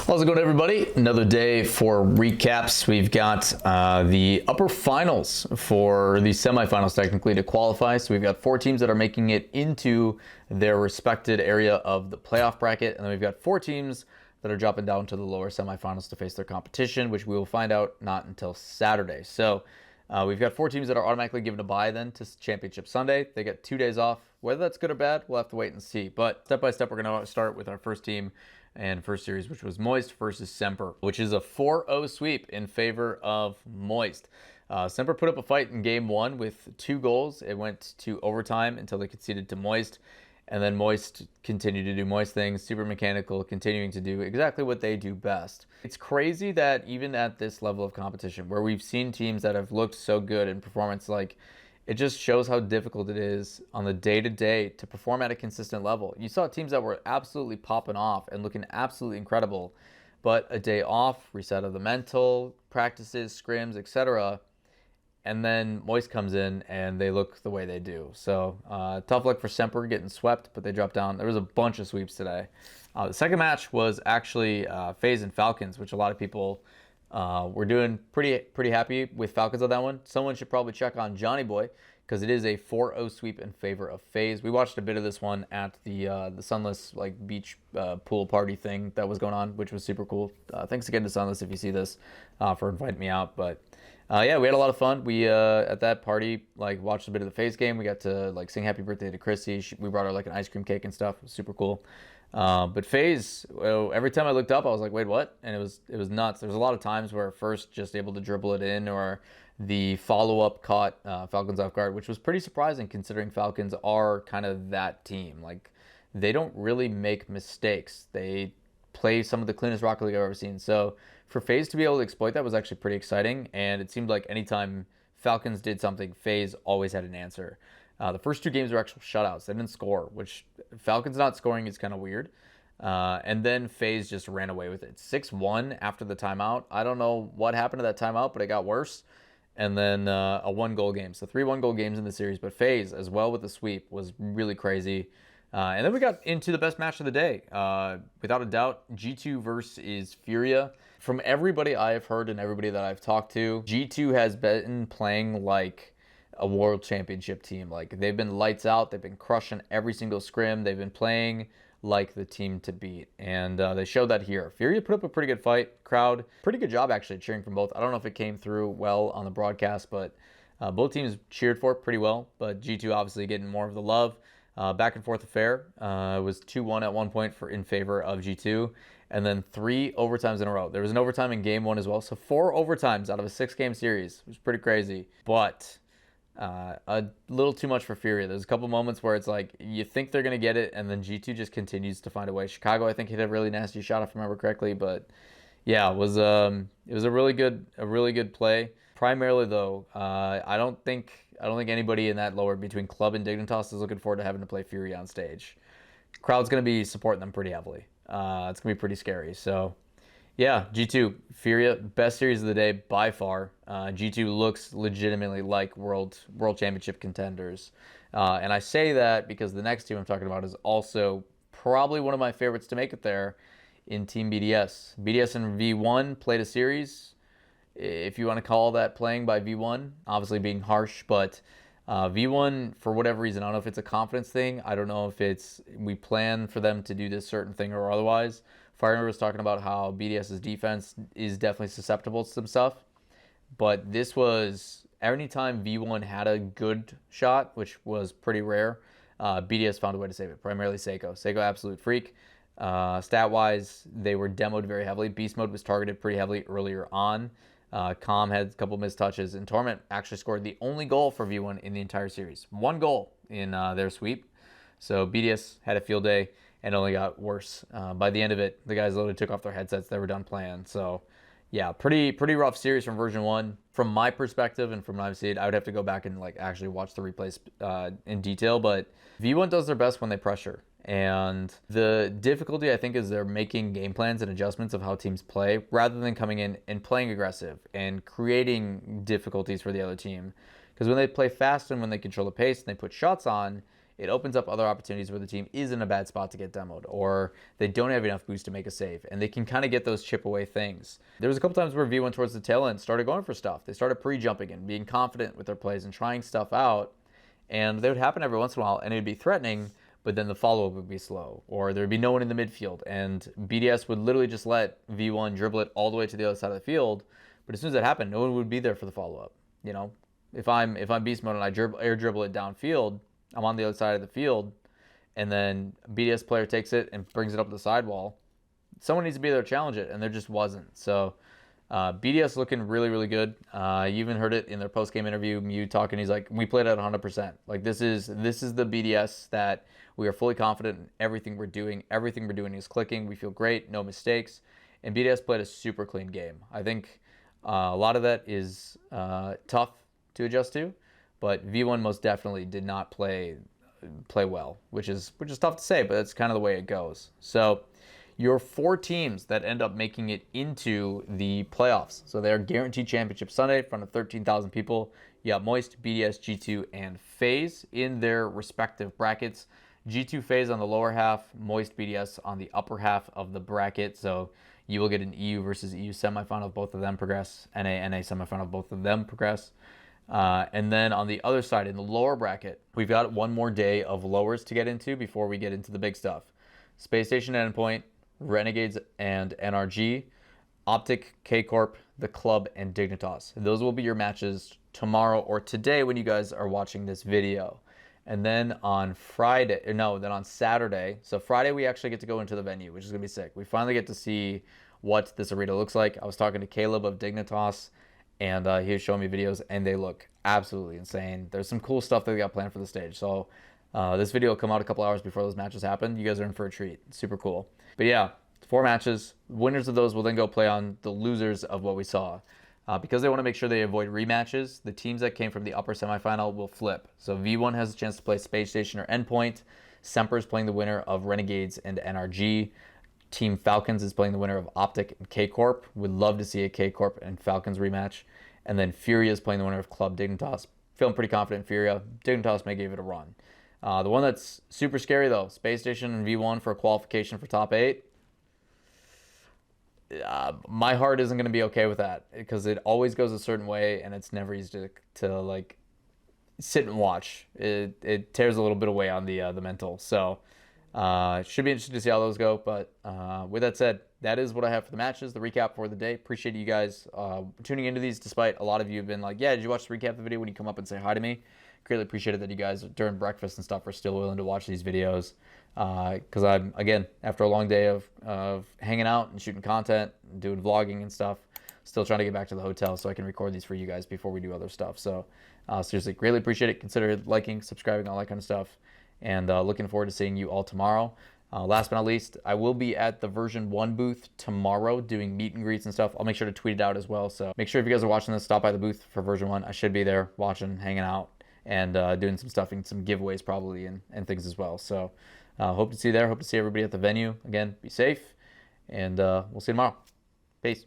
How's it going, everybody? Another day for recaps. We've got the upper finals for the semifinals technically to qualify. So we've got 4 teams that are making it into their respected area of the playoff bracket. And then we've got 4 teams that are dropping down to the lower semifinals to face their competition, which we will find out not until Saturday. So we've got 4 teams that are automatically given a bye then to Championship Sunday. They get 2 days off. Whether that's good or bad, we'll have to wait and see. But step by step, we're going to start with our first team and first series, which was Moist versus Semper, which is a 4-0 sweep in favor of Moist. Semper put up a fight in game 1 with 2 goals. It went to overtime until they conceded to Moist, and then Moist continued to do Moist things, super mechanical, continuing to do exactly what they do best. It's crazy that even at this level of competition, where we've seen teams that have looked so good in performance, like, it just shows how difficult it is on the day-to-day to perform at a consistent level. You saw teams that were absolutely popping off and looking absolutely incredible, but a day off, reset of the mental, practices, scrims, etc., and then Moist comes in and they look the way they do. So tough luck for Semper getting swept, but they dropped down. There was a bunch of sweeps today. The second match was actually Faze and Falcons, which a lot of people we're doing pretty happy with Falcons on that one. Someone should probably check on Johnny Boy because it is a 4-0 sweep in favor of Faze. We watched a bit of this one at the Sunless beach pool party thing that was going on, which was super cool. Thanks again to Sunless if you see this for inviting me out. But yeah, we had a lot of fun. We at that party watched a bit of the Faze game. We got to sing happy birthday to Chrissy. We brought her an ice cream cake and stuff. It was super cool. But Faze, every time I looked up, I was like, wait, what? And it was nuts. There's a lot of times where first just able to dribble it in, or the follow-up caught Falcons off guard, which was pretty surprising considering Falcons are kind of that team. They don't really make mistakes. They play some of the cleanest Rocket League I've ever seen. So for Faze to be able to exploit that was actually pretty exciting, and it seemed like anytime Falcons did something, Faze always had an answer. The first 2 games were actual shutouts. They didn't score, which Falcons not scoring is kind of weird. And then Faze just ran away with it. 6-1 after the timeout. I don't know what happened to that timeout, but it got worse. And then a 1-goal game. So 3 1-goal games in the series. But Faze, as well with the sweep, was really crazy. And then we got into the best match of the day. Without a doubt, G2 versus Furia. From everybody I have heard and everybody that I've talked to, G2 has been playing like a world championship team. They've been lights out. They've been crushing every single scrim. They've been playing like the team to beat, and they showed that here. Furia put up a pretty good fight. Crowd, pretty good job actually cheering from both. I don't know if it came through well on the broadcast, but both teams cheered for it pretty well. But G2 obviously getting more of the love. Back and forth affair. It was 2-1 at one point in favor of G2, and then 3 overtimes in a row. There was an overtime in game 1 as well, so 4 overtimes out of a 6-game series. It was pretty crazy, but a little too much for Furia. There's a couple moments where it's you think they're going to get it, and then G2 just continues to find a way. Chicago, I think, hit a really nasty shot, if I remember correctly, but yeah, it was a really good play. Primarily though, I don't think anybody in that lower between Club and Dignitas is looking forward to having to play Furia on stage. Crowd's going to be supporting them pretty heavily. It's going to be pretty scary. So yeah, G2, Furia, best series of the day by far. G2 looks legitimately like world championship contenders. And I say that because the next team I'm talking about is also probably one of my favorites to make it there in Team BDS. BDS and V1 played a series, if you want to call that playing by V1, obviously being harsh, but V1, for whatever reason, I don't know if it's a confidence thing. I don't know if it's we plan for them to do this certain thing or otherwise. Fire was talking about how BDS's defense is definitely susceptible to some stuff, but this was anytime V1 had a good shot, which was pretty rare, BDS found a way to save it, primarily Seiko. Seiko, absolute freak. Stat-wise, they were demoed very heavily. Beast Mode was targeted pretty heavily earlier on. Calm had a couple missed touches, and Torment actually scored the only goal for V1 in the entire series. 1 goal in their sweep. So BDS had a field day and only got worse. By the end of it, the guys literally took off their headsets. They were done playing. So yeah, pretty rough series from version 1. From my perspective and from what I've seen, I would have to go back and actually watch the replays in detail. But V1 does their best when they pressure. And the difficulty, I think, is they're making game plans and adjustments of how teams play rather than coming in and playing aggressive and creating difficulties for the other team. Because when they play fast and when they control the pace and they put shots on, it opens up other opportunities where the team is in a bad spot to get demoed, or they don't have enough boost to make a save, and they can kind of get those chip away things. There was a couple times where V1 towards the tail end started going for stuff. They started pre-jumping and being confident with their plays and trying stuff out, and they would happen every once in a while, and it would be threatening, but then the follow-up would be slow, or there would be no one in the midfield, and BDS would literally just let V1 dribble it all the way to the other side of the field, but as soon as that happened, no one would be there for the follow-up. You know, if I'm beast mode and I air dribble it downfield, I'm on the other side of the field, and then BDS player takes it and brings it up the sidewall, someone needs to be there to challenge it, and there just wasn't. So BDS looking really, really good. You even heard it in their post-game interview, Mew talking. He's like, we played at 100%. Like, this is the BDS that we are fully confident in everything we're doing. Everything we're doing is clicking. We feel great, no mistakes. And BDS played a super clean game. I think a lot of that is tough to adjust to, but V1 most definitely did not play well, which is tough to say, but that's kind of the way it goes. So your 4 teams that end up making it into the playoffs. So they're guaranteed championship Sunday in front of 13,000 people. You got Moist, BDS, G2, and Faze in their respective brackets. G2 Faze on the lower half, Moist BDS on the upper half of the bracket. So you will get an EU versus EU semifinal if both of them progress, NA semifinal if both of them progress. And then on the other side, in the lower bracket, we've got one more day of lowers to get into before we get into the big stuff. Space Station Endpoint, Renegades and NRG, Optic, K-Corp, The Club, and Dignitas. Those will be your matches tomorrow or today when you guys are watching this video. And then on Saturday, so Friday we actually get to go into the venue, which is going to be sick. We finally get to see what this arena looks like. I was talking to Caleb of Dignitas, and he was showing me videos, and they look absolutely insane. There's some cool stuff that we got planned for the stage. So this video will come out a couple hours before those matches happen. You guys are in for a treat. It's super cool. But yeah, 4 matches. Winners of those will then go play on the losers of what we saw. Because they want to make sure they avoid rematches, the teams that came from the upper semifinal will flip. So V1 has a chance to play Space Station or Endpoint. Semper is playing the winner of Renegades and NRG. Team Falcons is playing the winner of Optic and K-Corp. Would love to see a K-Corp and Falcons rematch. And then Furia is playing the winner of Club Dignitas. Feeling pretty confident in Furia. Dignitas may give it a run. The one that's super scary, though, Space Station and V1 for a qualification for top 8. My heart isn't going to be okay with that because it always goes a certain way, and it's never easy to like sit and watch. It tears a little bit away on the mental. So it should be interesting to see how those go. But with that said, that is what I have for the matches, the recap for the day. Appreciate you guys tuning into these, despite a lot of you have been like, yeah, did you watch the recap of the video when you come up and say hi to me? Greatly appreciated that you guys during breakfast and stuff are still willing to watch these videos. Because I'm, again, after a long day of hanging out and shooting content, and doing vlogging and stuff, still trying to get back to the hotel so I can record these for you guys before we do other stuff. So seriously, greatly appreciate it. Consider liking, subscribing, all that kind of stuff. And looking forward to seeing you all tomorrow. Last but not least, I will be at the version 1 booth tomorrow doing meet and greets and stuff. I'll make sure to tweet it out as well. So make sure if you guys are watching this, stop by the booth for version 1. I should be there watching, hanging out, and doing some stuffing, some giveaways probably, and things as well. So hope to see you there. Hope to see everybody at the venue. Again, be safe, and we'll see you tomorrow. Peace.